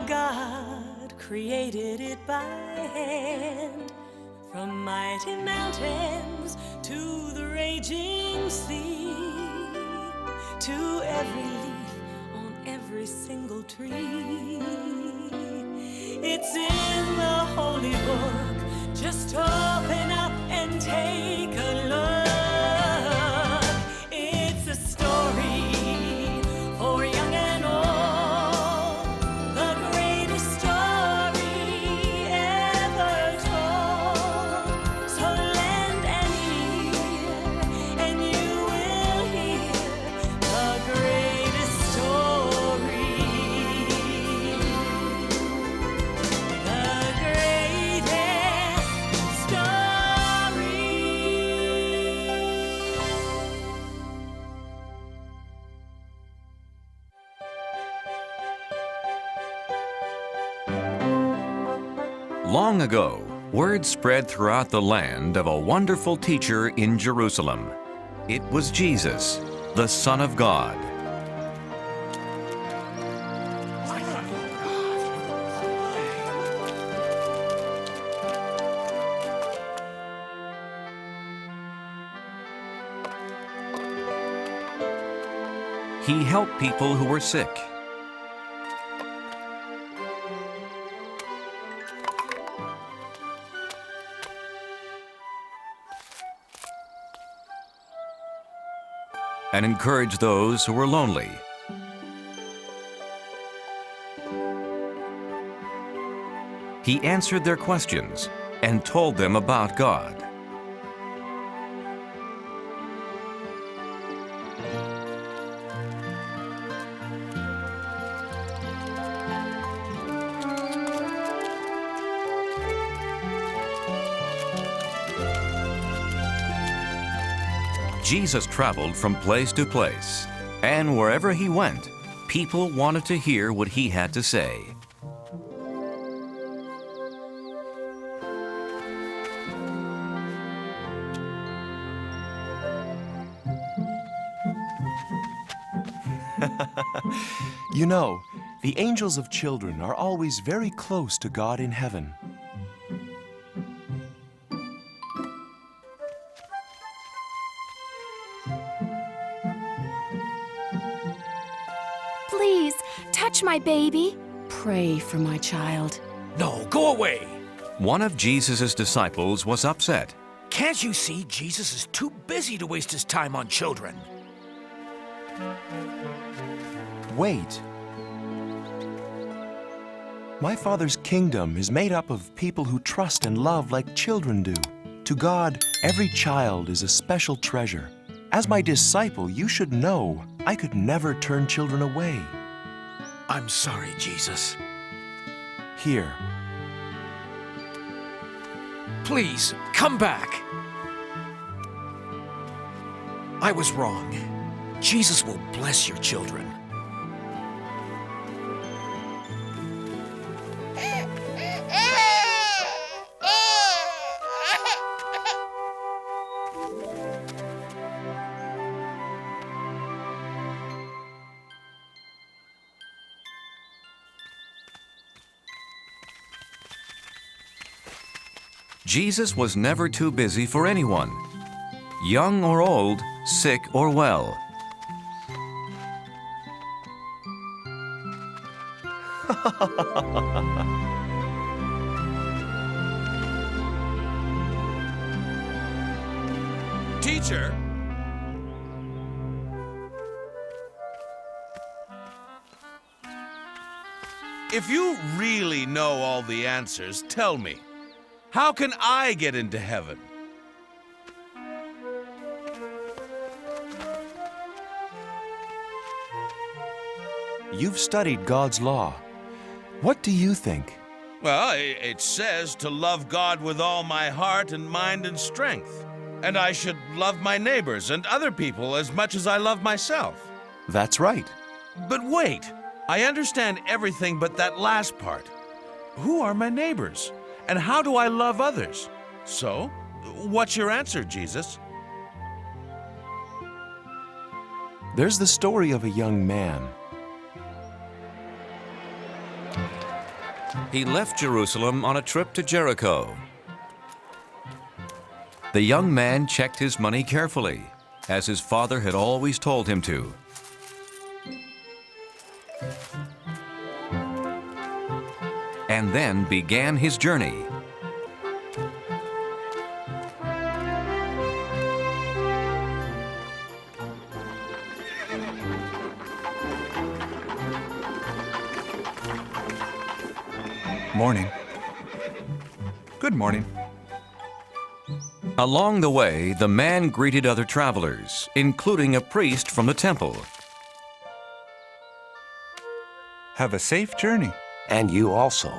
God created it by hand, from mighty mountains to the raging sea, to every leaf on every single tree. It's in the holy book. Just open up and take a look. It's a story for young and old, the greatest story ever told. So lend an ear and you will hear the greatest story. The greatest story. Long ago, word spread throughout the land of a wonderful teacher in Jerusalem. It was Jesus, the Son of God. He helped people who were sick. And encouraged those who were lonely. He answered their questions and told them about God. Jesus traveled from place to place, and wherever he went, people wanted to hear what he had to say. You know, the angels of children are always very close to God in heaven. Please, touch my baby. Pray for my child. No, go away! One of Jesus' disciples was upset. Can't you see Jesus is too busy to waste his time on children? Wait. My Father's kingdom is made up of people who trust and love like children do. To God, every child is a special treasure. As my disciple, you should know I could never turn children away. I'm sorry, Jesus. Here. Please, come back. I was wrong. Jesus will bless your children. Jesus was never too busy for anyone, young or old, sick or well. Teacher! If you really know all the answers, tell me, how can I get into heaven? You've studied God's law. What do you think? Well, it says to love God with all my heart and mind and strength. And I should love my neighbors and other people as much as I love myself. That's right. But wait, I understand everything but that last part. Who are my neighbors? And how do I love others? So, what's your answer, Jesus? There's the story of a young man. He left Jerusalem on a trip to Jericho. The young man checked his money carefully, as his father had always told him to. And then began his journey. Morning. Good morning. Along the way, the man greeted other travelers, including a priest from the temple. Have a safe journey. And you also.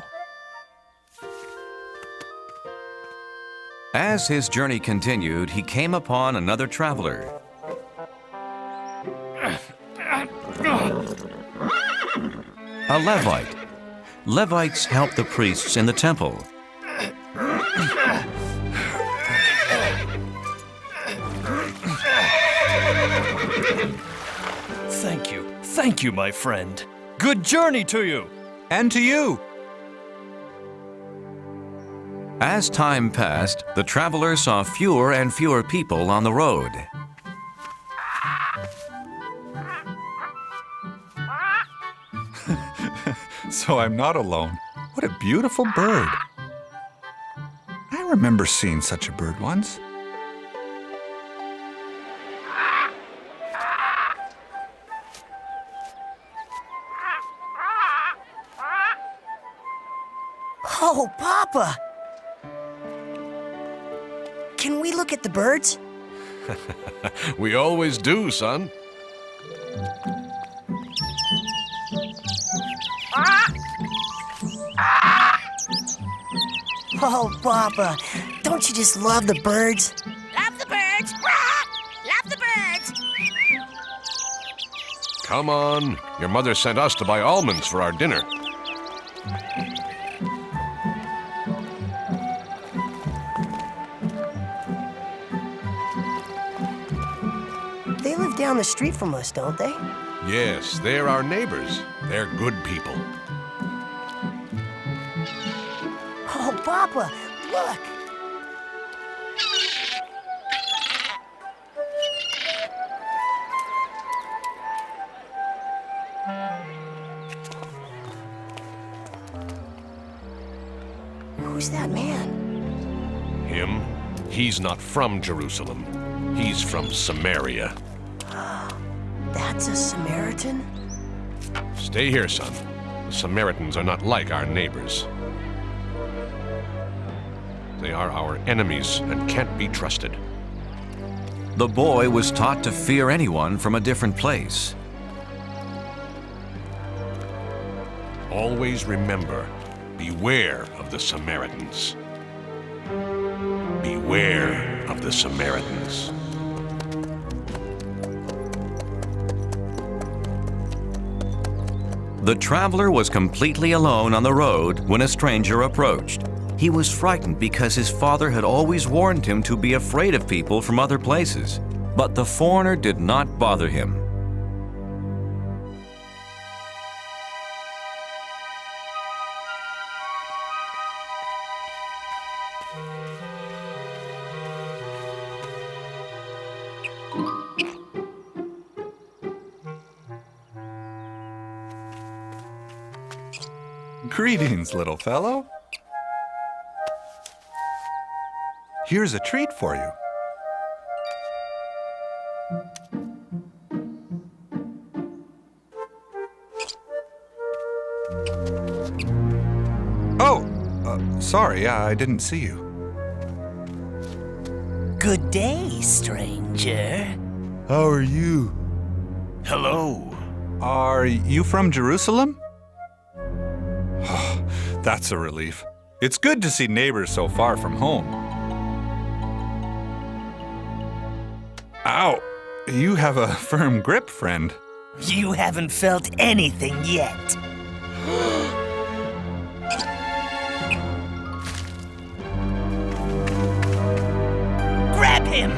As his journey continued, he came upon another traveler. A Levite. Levites helped the priests in the temple. Thank you, my friend. Good journey to you. And to you. As time passed, the traveler saw fewer and fewer people on the road. So I'm not alone. What a beautiful bird. I remember seeing such a bird once. Oh, Papa! Can we look at the birds? We always do, son. Oh, Papa, don't you just love the birds? Love the birds! Love the birds! Come on. Your mother sent us to buy almonds for our dinner. They live down the street from us, don't they? Yes, they're our neighbors. They're good people. Oh, Papa, look! Who's that man? Him? He's not from Jerusalem. He's from Samaria. That's a Samaritan? Stay here, son. The Samaritans are not like our neighbors. They are our enemies and can't be trusted. The boy was taught to fear anyone from a different place. Always remember, beware of the Samaritans. Beware of the Samaritans. The traveler was completely alone on the road when a stranger approached. He was frightened because his father had always warned him to be afraid of people from other places. But the foreigner did not bother him. Greetings, little fellow. Here's a treat for you. Oh, sorry, I didn't see you. Good day, stranger. How are you? Hello. Are you from Jerusalem? That's a relief. It's good to see neighbors so far from home. Ow! You have a firm grip, friend. You haven't felt anything yet. Grab him!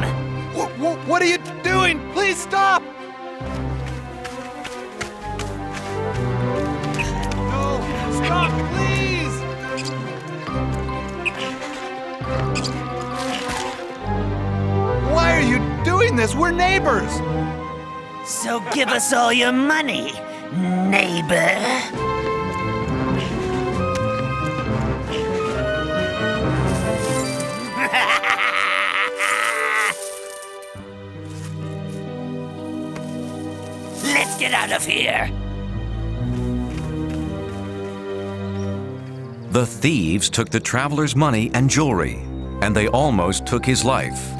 What are you doing? Please stop! No! Stop, please! mean this? We're neighbors! So give us all your money, neighbor. Let's get out of here. The thieves took the traveler's money and jewelry, and they almost took his life.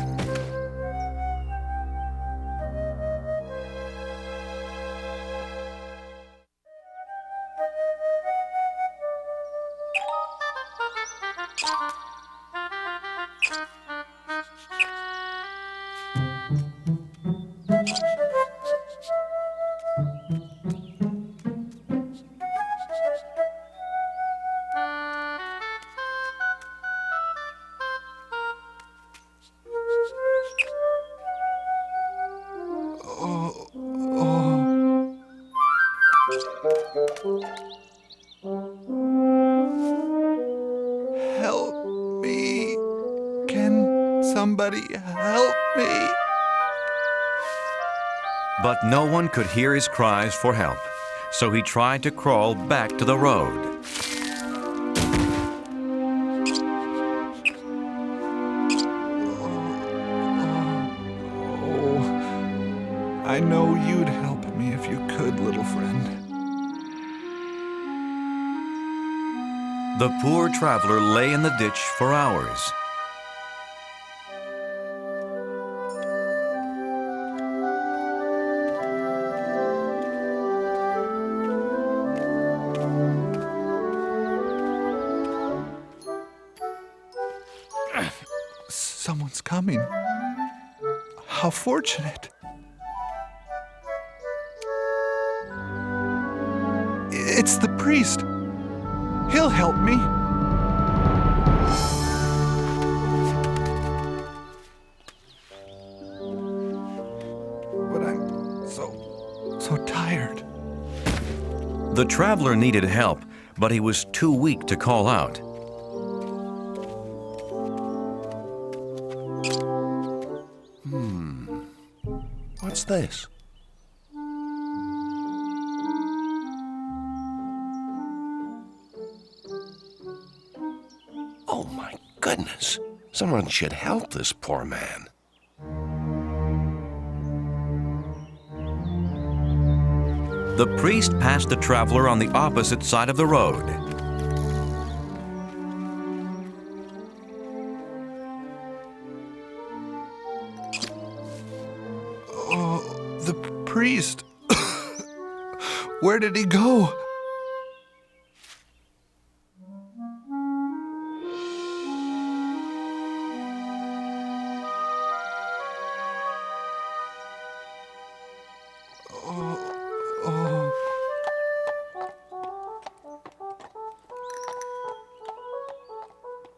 Help me. Can somebody help me? But no one could hear his cries for help, so he tried to crawl back to the road. I know you'd help me if you could, little friend. The poor traveler lay in the ditch for hours. Someone's coming. How fortunate. It's the priest. He'll help me. But I'm so tired. The traveler needed help, but he was too weak to call out. What's this? Oh my goodness. Someone should help this poor man. The priest passed the traveler on the opposite side of the road. Oh, the priest. Where did he go?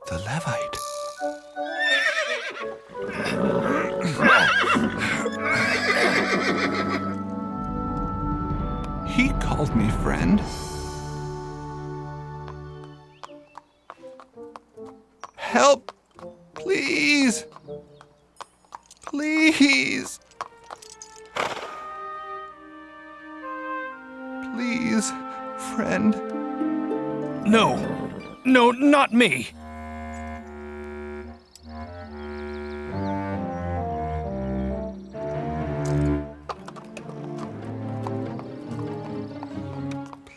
The Levite. He called me friend. Help! Please! Please! Please, friend. No, not me.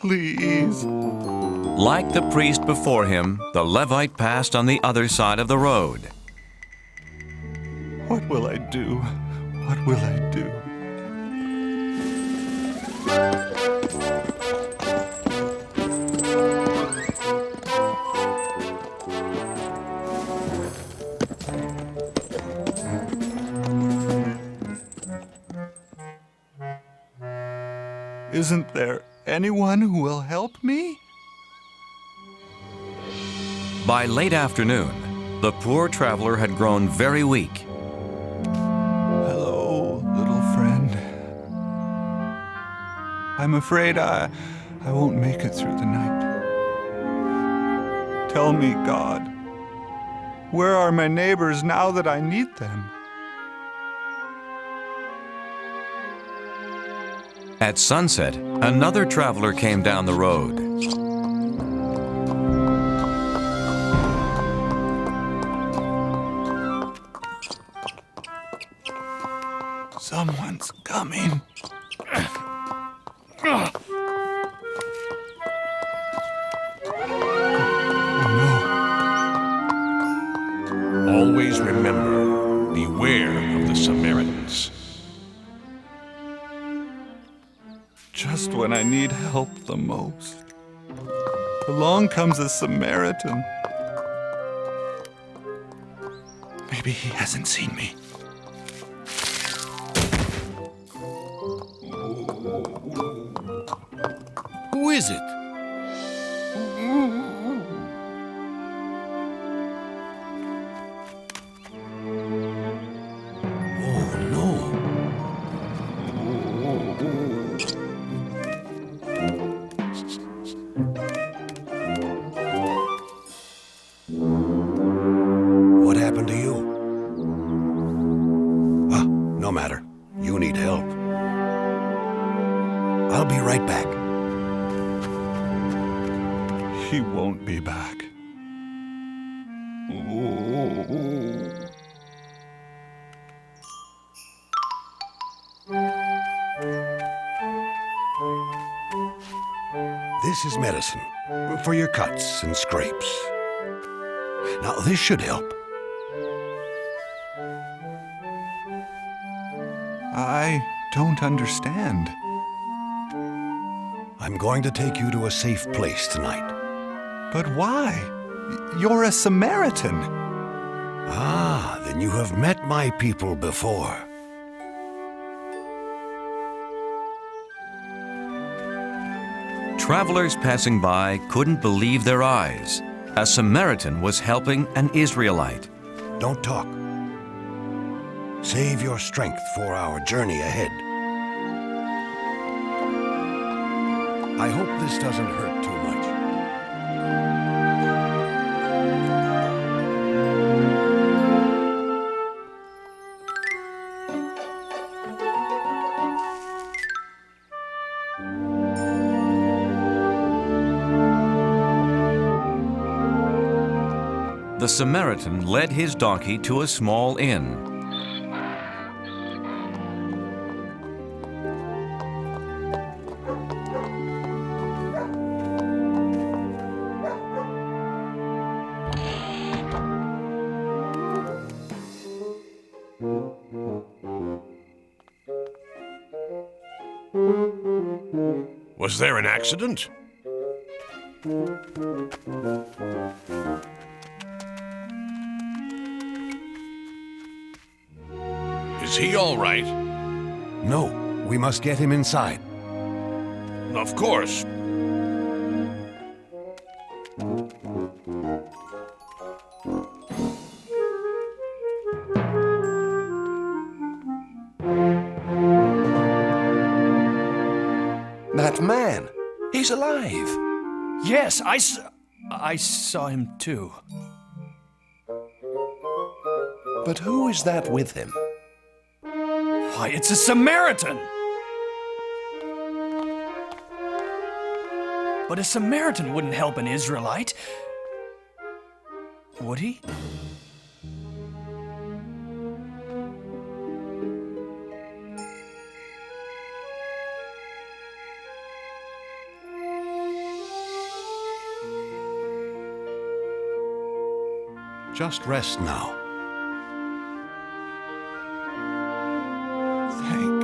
Please. Like the priest before him, the Levite passed on the other side of the road. What will I do? What will I do? Isn't there anyone who will help me? By late afternoon, the poor traveler had grown very weak. Hello, little friend. I'm afraid I won't make it through the night. Tell me, God, where are my neighbors now that I need them? At sunset, another traveler came down the road. Someone's coming. Always remember, beware of the Samaritans. Just when I need help the most, along comes a Samaritan. Maybe he hasn't seen me. Who is it? Oh, no. What happened to you? Ah, no matter. You need help. I'll be right back. He won't be back. This is medicine for your cuts and scrapes. Now, this should help. I don't understand. I'm going to take you to a safe place tonight. But why? You're a Samaritan. Ah, then you have met my people before. Travelers passing by couldn't believe their eyes. A Samaritan was helping an Israelite. Don't talk. Save your strength for our journey ahead. I hope this doesn't hurt too much. The Samaritan led his donkey to a small inn. Was there an accident? Is he all right? No, we must get him inside. Of course. That man, he's alive. Yes, I saw him too. But who is that with him? Why, it's a Samaritan! But a Samaritan wouldn't help an Israelite. Would he? Just rest now. Thank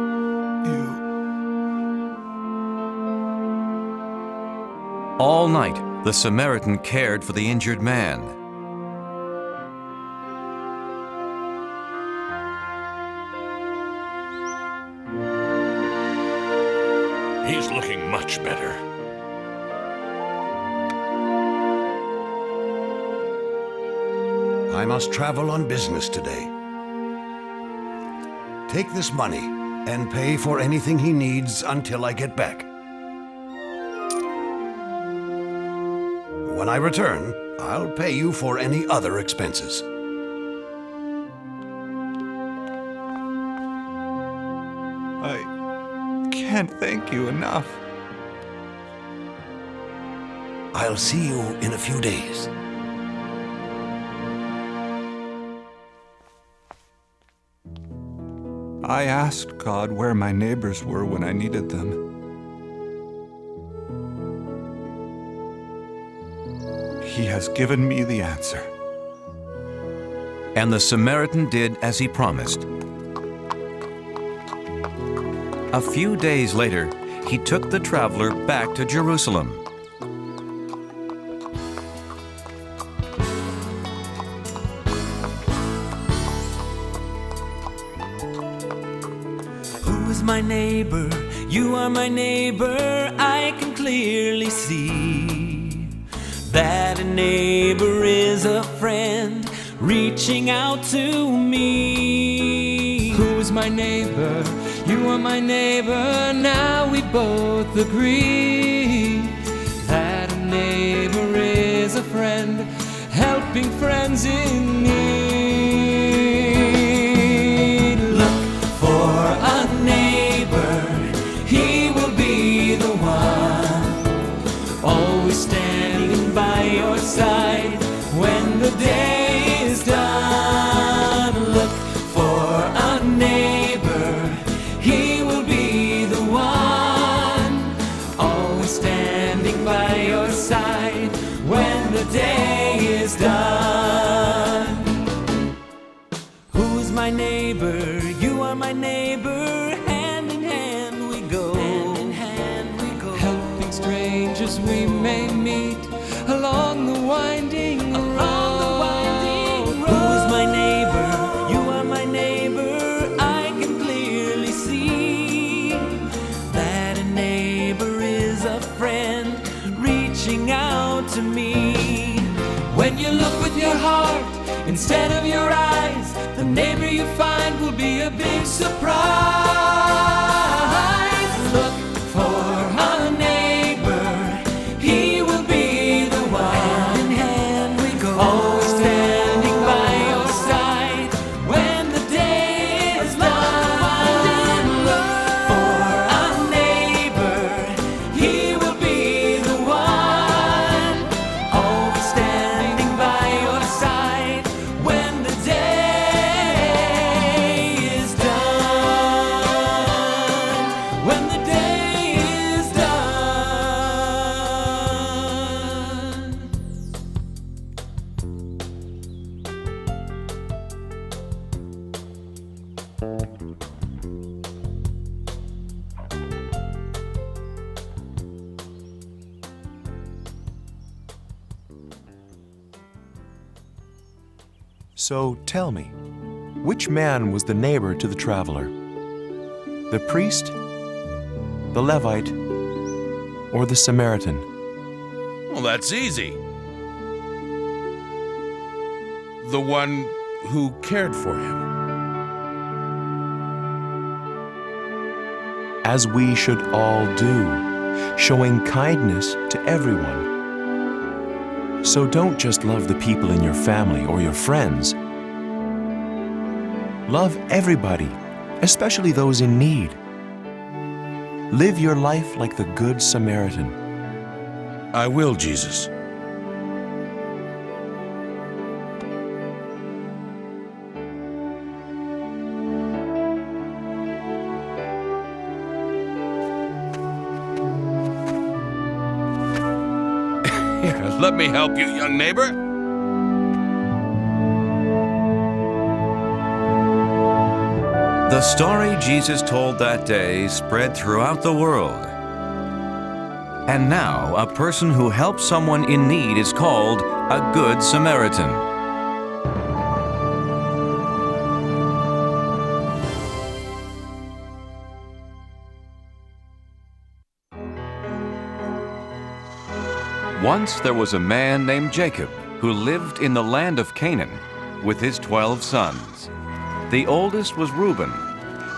you. All night, the Samaritan cared for the injured man. He's looking much better. I must travel on business today. Take this money and pay for anything he needs until I get back. When I return, I'll pay you for any other expenses. I can't thank you enough. I'll see you in a few days. I asked God where my neighbors were when I needed them. He has given me the answer. And the Samaritan did as he promised. A few days later, he took the traveler back to Jerusalem. Who's my neighbor? You are my neighbor. I can clearly see that a neighbor is a friend reaching out to me. Who's my neighbor? You are my neighbor. Now we both agree that a neighbor is a friend helping friends in need. Look for a neighbor, he will be the one, always standing by your side when the day is done. Look for a neighbor, he will be the one, always standing by your side when the day is done. Who's my neighbor? You are my neighbor. Hand in hand we go. Hand in hand we go. Helping strangers we may meet along the winding road. Who's my neighbor? You are my neighbor. I can clearly see that a neighbor is a friend reaching out to me. When you look with your heart instead of your eyes, the neighbor you find will be a big surprise. Look for a neighbor, he will be the one. Hand in hand we go, always standing by your side when the day is done. Look for a neighbor, he will be the one, always standing by your side when the day is done. When the day is done. So tell me, which man was the neighbor to the traveler? The priest, the Levite, or the Samaritan? Well, that's easy. The one who cared for him. As we should all do, showing kindness to everyone. So don't just love the people in your family or your friends. Love everybody, especially those in need. Live your life like the Good Samaritan. I will, Jesus. Here, let me help you, young neighbor. The story Jesus told that day spread throughout the world. And now, a person who helps someone in need is called a Good Samaritan. Once there was a man named Jacob who lived in the land of Canaan with his 12 sons. The oldest was Reuben,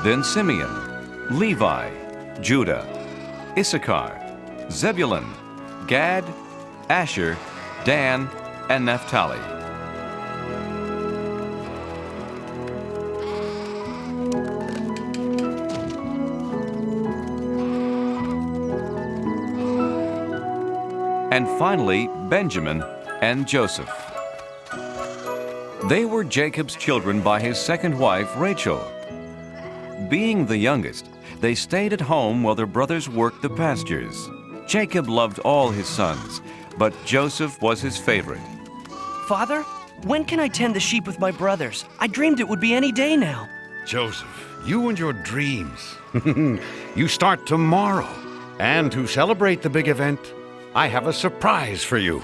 then Simeon, Levi, Judah, Issachar, Zebulun, Gad, Asher, Dan, and Naphtali. and finally Benjamin and Joseph. They were Jacob's children by his second wife, Rachel. Being the youngest, they stayed at home while their brothers worked the pastures. Jacob loved all his sons, but Joseph was his favorite. Father, when can I tend the sheep with my brothers? I dreamed it would be any day now. Joseph, you and your dreams. You start tomorrow. And to celebrate the big event, I have a surprise for you.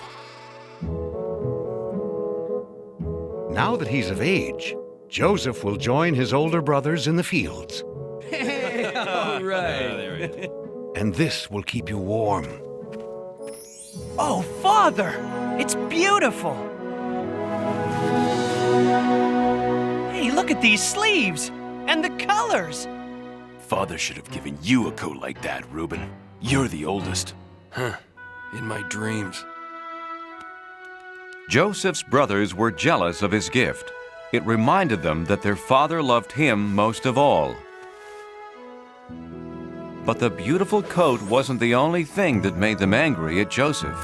Now that he's of age, Joseph will join his older brothers in the fields. All right. And this will keep you warm. Oh, Father! It's beautiful! Hey, look at these sleeves! And the colors! Father should have given you a coat like that, Reuben. You're the oldest. Huh. In my dreams. Joseph's brothers were jealous of his gift. It reminded them that their father loved him most of all. But the beautiful coat wasn't the only thing that made them angry at Joseph.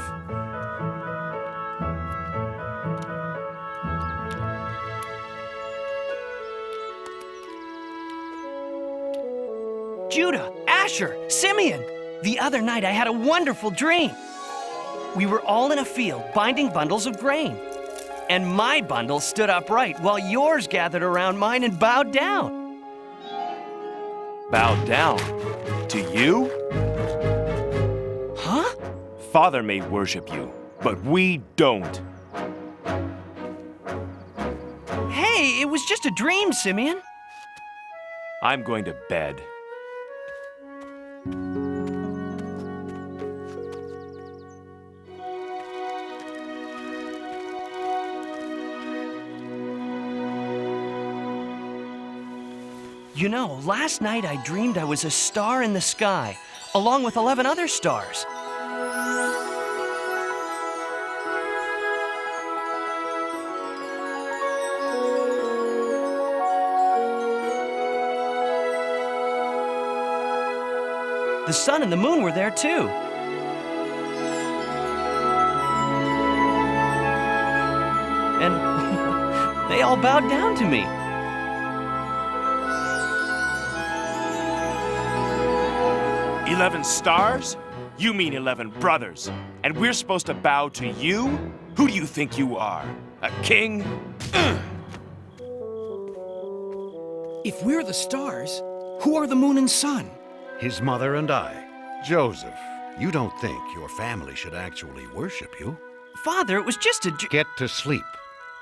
Judah, Asher, Simeon! The other night I had a wonderful dream. We were all in a field binding bundles of grain. And my bundle stood upright while yours gathered around mine and bowed down. Bowed down? To you? Huh? Father may worship you, but we don't. Hey, it was just a dream, Simeon. I'm going to bed. You know, last night I dreamed I was a star in the sky, along with 11 other stars. The sun and the moon were there too. And they all bowed down to me. "11 stars? You mean 11 brothers. And we're supposed to bow to you? Who do you think you are? A king?" If we're the stars, who are the moon and sun? His mother and I. Joseph, you don't think your family should actually worship you? Father, it was just a Get to sleep.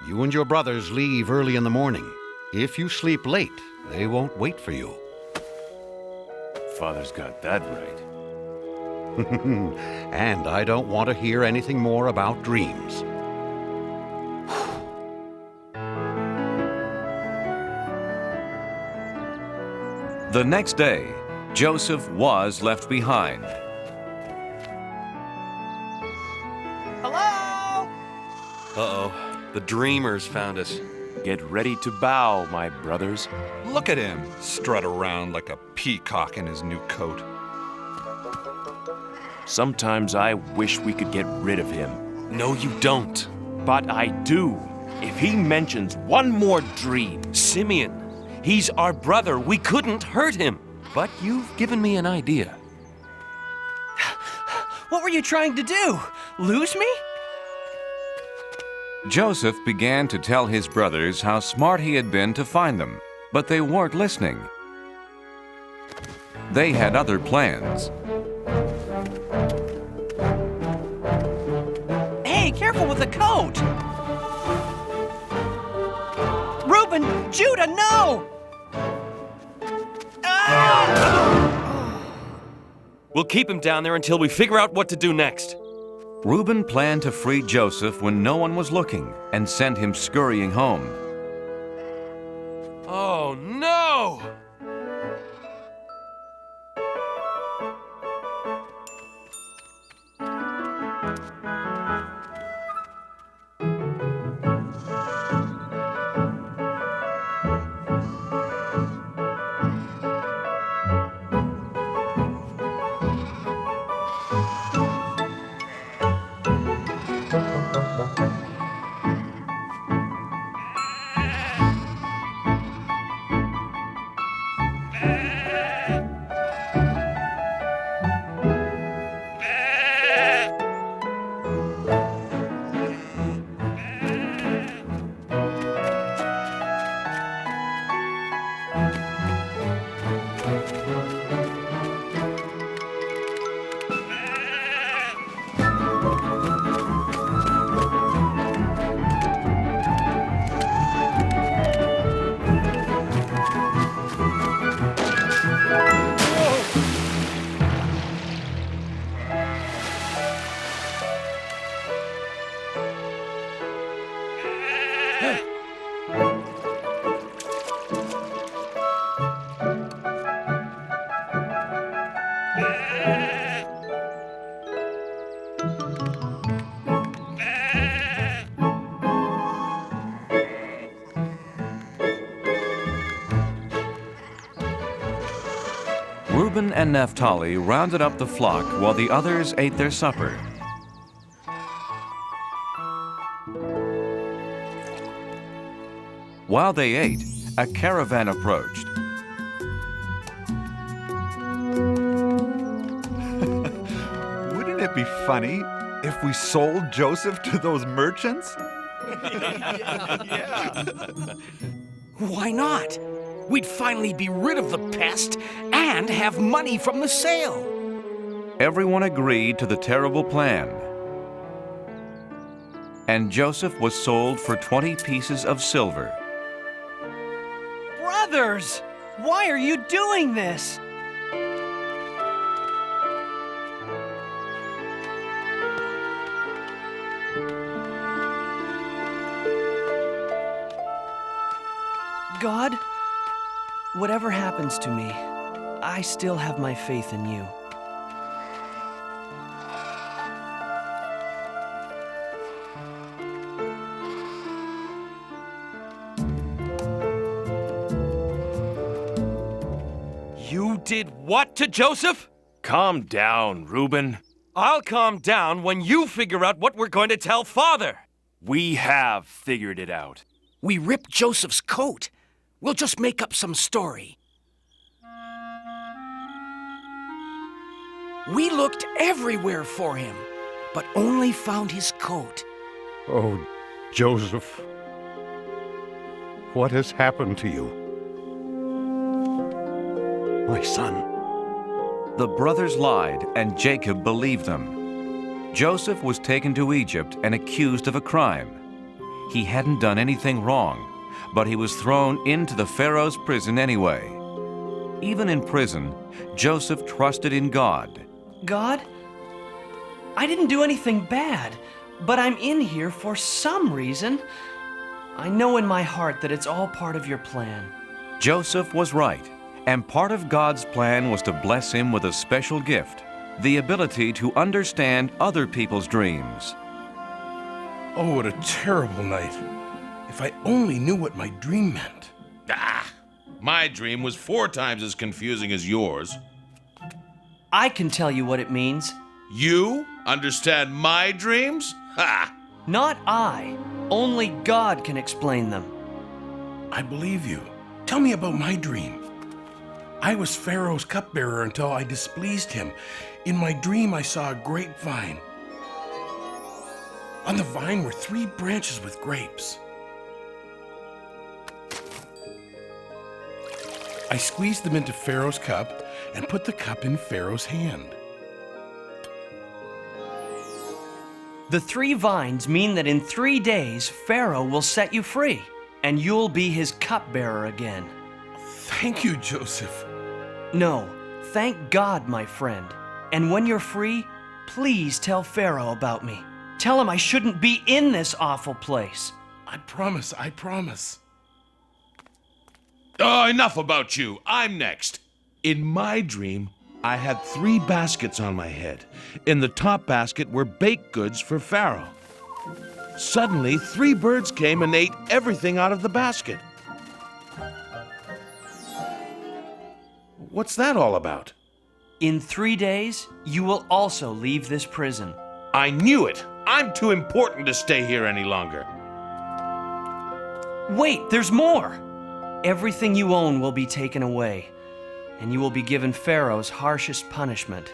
You and your brothers leave early in the morning. If you sleep late, they won't wait for you. Father's got that right. And I don't want to hear anything more about dreams. The next day, Joseph was left behind. Hello? Uh-oh, the dreamers found us. Get ready to bow, my brothers. Look at him, strut around like a peacock in his new coat. Sometimes I wish we could get rid of him. No, you don't. But I do. If he mentions one more dream. Simeon, he's our brother. We couldn't hurt him. But you've given me an idea. What were you trying to do? Lose me? Joseph began to tell his brothers how smart he had been to find them, but they weren't listening. They had other plans. Hey, careful with the coat! Reuben! Judah, no! We'll keep him down there until we figure out what to do next. Reuben planned to free Joseph when no one was looking and send him scurrying home. Oh, no! Reuben and Naphtali rounded up the flock while the others ate their supper. While they ate, a caravan approached. Wouldn't it be funny if we sold Joseph to those merchants? Why not? We'd finally be rid of the pest and have money from the sale. Everyone agreed to the terrible plan. And Joseph was sold for 20 pieces of silver. Brothers, why are you doing this? God, whatever happens to me, I still have my faith in you. You did what to Joseph? Calm down, Reuben. I'll calm down when you figure out what we're going to tell Father. We have figured it out. We ripped Joseph's coat. We'll just make up some story. We looked everywhere for him, but only found his coat. Oh, Joseph, what has happened to you? My son. The brothers lied, and Jacob believed them. Joseph was taken to Egypt and accused of a crime. He hadn't done anything wrong, but he was thrown into the Pharaoh's prison anyway. Even in prison, Joseph trusted in God. God, I didn't do anything bad, but I'm in here for some reason. I know in my heart that it's all part of your plan. Joseph was right, and part of God's plan was to bless him with a special gift, the ability to understand other people's dreams. Oh, what a terrible night. If I only knew what my dream meant. My dream was 4 times as confusing as yours. I can tell you what it means. You understand my dreams? Ha! Not I. Only God can explain them. I believe you. Tell me about my dream. I was Pharaoh's cupbearer until I displeased him. In my dream, I saw a grapevine. On the vine were 3 branches with grapes. I squeezed them into Pharaoh's cup and put the cup in Pharaoh's hand. The 3 vines mean that in 3 days, Pharaoh will set you free, and you'll be his cupbearer again. Thank you, Joseph. No, thank God, my friend. And when you're free, please tell Pharaoh about me. Tell him I shouldn't be in this awful place. I promise, I promise. Oh, enough about you. I'm next. In my dream, I had 3 baskets on my head. In the top basket were baked goods for Pharaoh. Suddenly, 3 birds came and ate everything out of the basket. What's that all about? In 3 days, you will also leave this prison. I knew it. I'm too important to stay here any longer. Wait, there's more! Everything you own will be taken away, and you will be given Pharaoh's harshest punishment.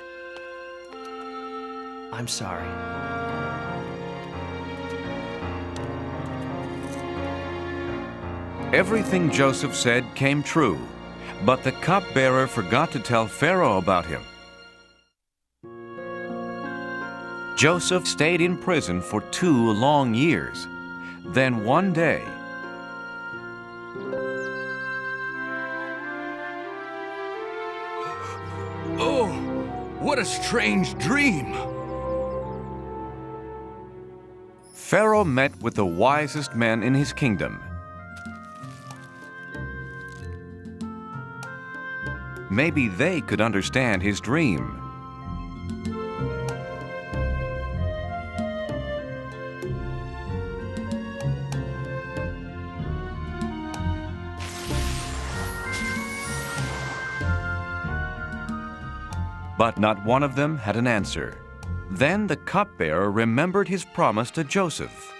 I'm sorry. Everything Joseph said came true, but the cupbearer forgot to tell Pharaoh about him. Joseph stayed in prison for 2 long years. Then one day, Oh, what a strange dream! Pharaoh met with the wisest men in his kingdom. Maybe they could understand his dream. But not one of them had an answer. Then the cupbearer remembered his promise to Joseph.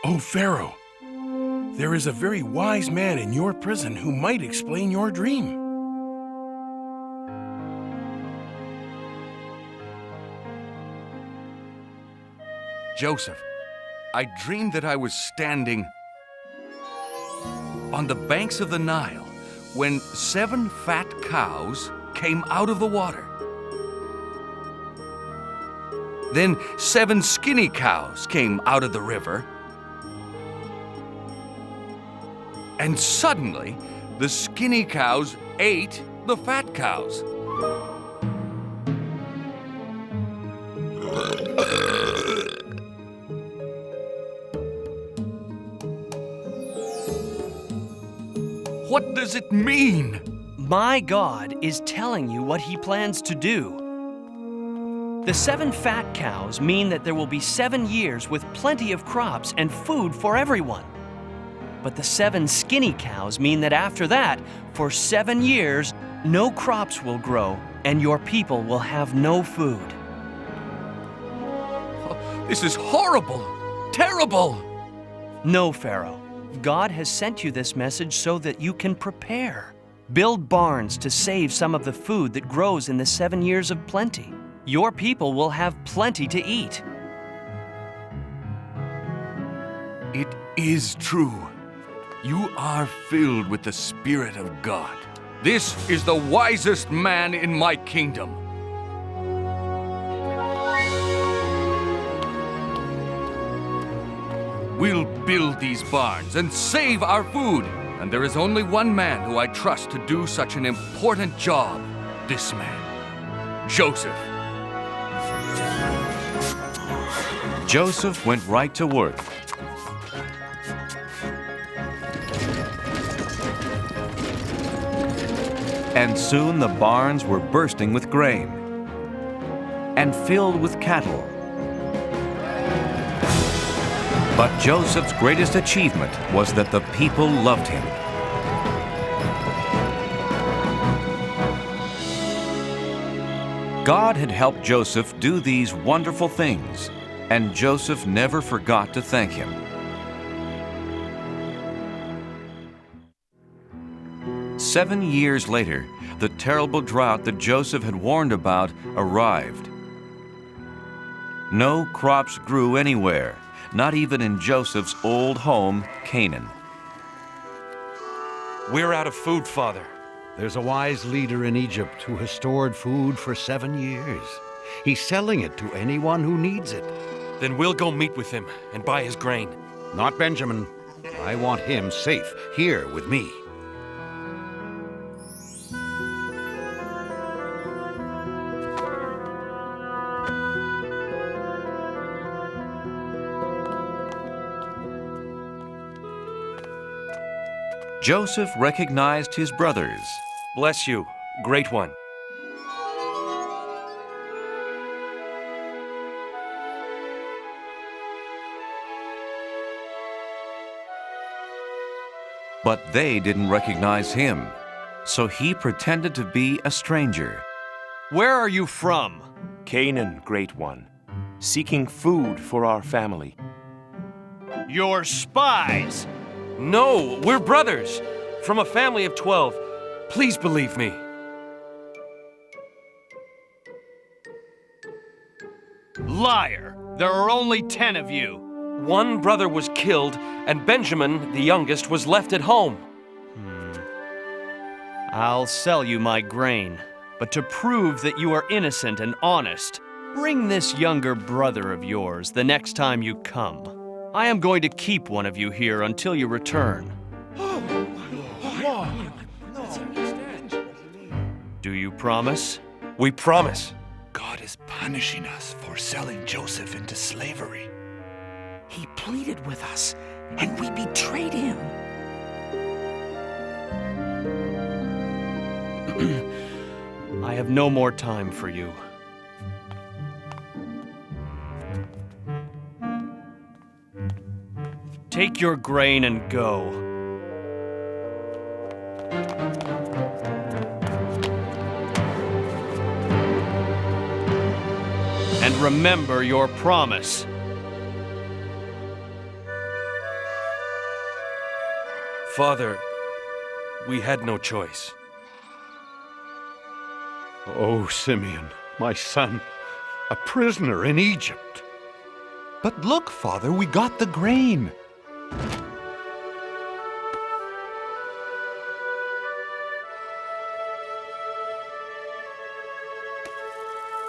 Oh, Pharaoh, there is a very wise man in your prison who might explain your dream. Joseph, I dreamed that I was standing on the banks of the Nile when 7 fat cows came out of the water. Then 7 skinny cows came out of the river. And suddenly, the skinny cows ate the fat cows. What does it mean? My God is telling you what he plans to do. The 7 fat cows mean that there will be 7 years with plenty of crops and food for everyone. But the 7 skinny cows mean that after that, for 7 years, no crops will grow and your people will have no food. This is horrible! Terrible! No, Pharaoh. God has sent you this message so that you can prepare. Build barns to save some of the food that grows in the 7 years of plenty. Your people will have plenty to eat. It is true. You are filled with the Spirit of God. This is the wisest man in my kingdom. We'll build these barns and save our food. And there is only one man who I trust to do such an important job. This man, Joseph. Joseph went right to work. And soon the barns were bursting with grain and filled with cattle. But Joseph's greatest achievement was that the people loved him. God had helped Joseph do these wonderful things, and Joseph never forgot to thank him. Seven years later, the terrible drought that Joseph had warned about arrived. No crops grew anywhere, not even in Joseph's old home, Canaan. We're out of food, Father. There's a wise leader in Egypt who has stored food for 7 years. He's selling it to anyone who needs it. Then we'll go meet with him and buy his grain. Not Benjamin. I want him safe here with me. Joseph recognized his brothers. Bless you, great one. But they didn't recognize him, so he pretended to be a stranger. Where are you from? Canaan, great one. seeking food for our family. You're spies! No, we're brothers, from a family of 12. Please believe me. Liar! There are only 10 of you. One brother was killed, and Benjamin, the youngest, was left at home. I'll sell you my grain, but to prove that you are innocent and honest, bring this younger brother of yours the next time you come. I am going to keep one of you here until you return. Do you promise? We promise. God is punishing us for selling Joseph into slavery. He pleaded with us, and we betrayed him. I have no more time for you. Take your grain and go. And remember your promise. Father, we had no choice. Oh, Simeon, my son, a prisoner in Egypt. But look, Father, we got the grain.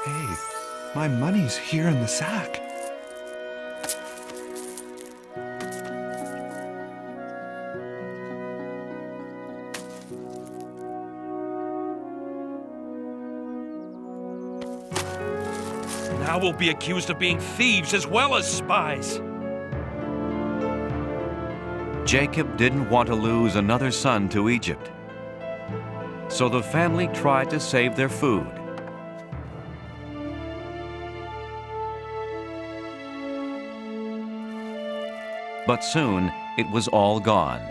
Hey, my money's here in the sack. Now we'll be accused of being thieves as well as spies. Jacob didn't want to lose another son to Egypt. So the family tried to save their food. But soon, it was all gone.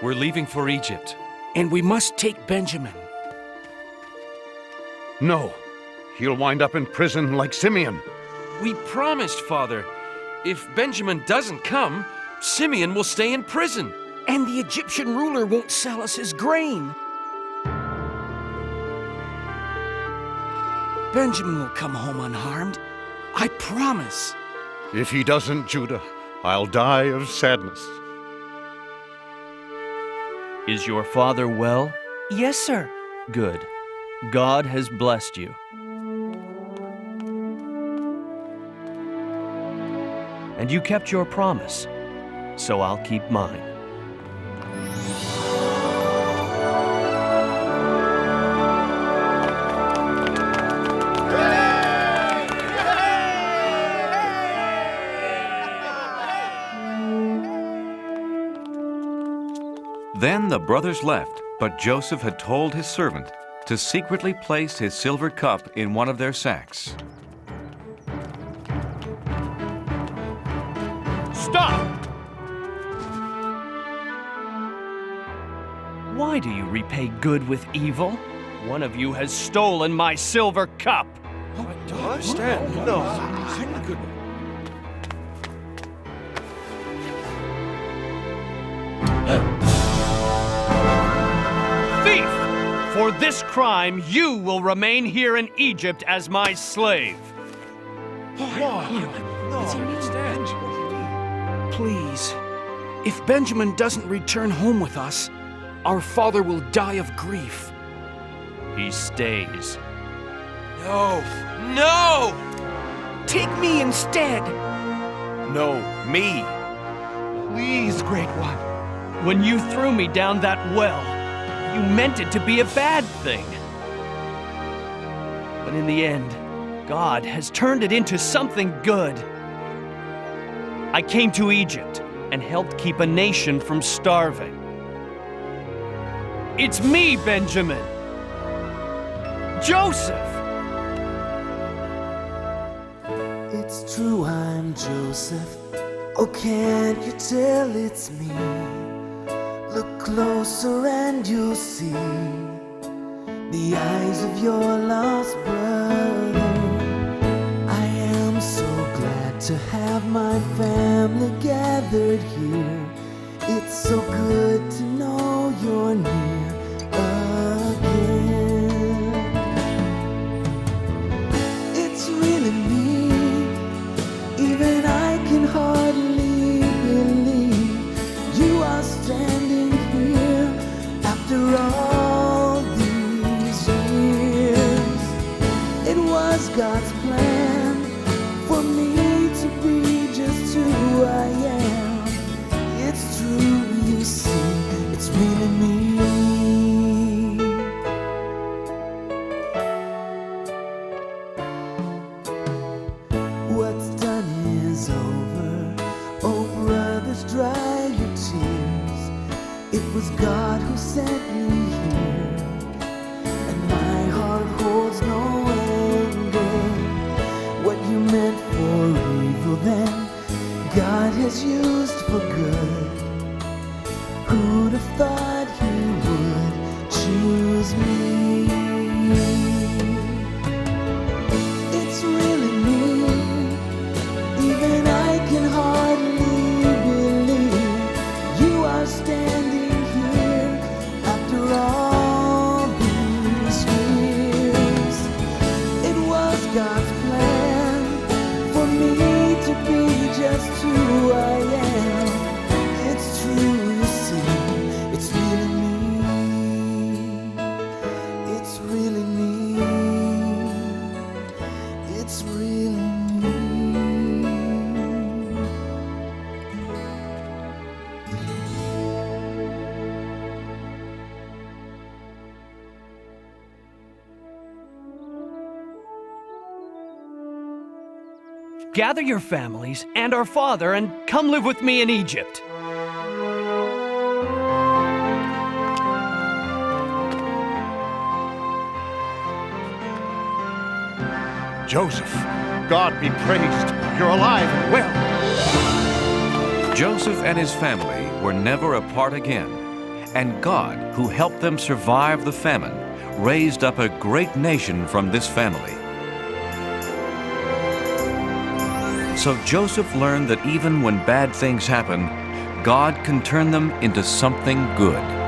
We're leaving for Egypt. And we must take Benjamin. No, he'll wind up in prison like Simeon. We promised, Father. If Benjamin doesn't come, Simeon will stay in prison. And the Egyptian ruler won't sell us his grain. Benjamin will come home unharmed. I promise. If he doesn't, Judah, I'll die of sadness. Is your father well? Yes, sir. Good. God has blessed you. And you kept your promise, so I'll keep mine. Then the brothers left, but Joseph had told his servant to secretly place his silver cup in one of their sacks. Stop! Why do you repay good with evil? One of you has stolen my silver cup. I don't understand. No. Thief! For this crime, you will remain here in Egypt as my slave. Please, if Benjamin doesn't return home with us, our father will die of grief. He stays. No! No! Take me instead. No, me. Please, Great One. When you threw me down that well, you meant it to be a bad thing. But in the end, God has turned it into something good. I came to Egypt and helped keep a nation from starving. It's me, Benjamin! Joseph! It's true, I'm Joseph. Oh, can't you tell it's me? Look closer and you'll see the eyes of your lost brother. to have my family gathered here. It's so good to know you're near again. It's really me, even I can hardly believe you are standing here after all these years. It was God's plan for me to be just who I am. It's true, you see, it's really me. What's done is over. Oh, brothers, dry your tears. It was God who sent me here, and my heart holds no anger. What you meant for evil then, God has used for good. Who'd have thought He would choose me? It's really me, even I can hardly believe you are standing here after all these years. It was God's plan for me to be just who I am. It's true, you see, it's really me. It's really me. It's really me. Gather your families and our father and come live with me in Egypt. Joseph, God be praised. You're alive and well. Joseph and his family were never apart again, and God, who helped them survive the famine, raised up a great nation from this family. So Joseph learned that even when bad things happen, God can turn them into something good.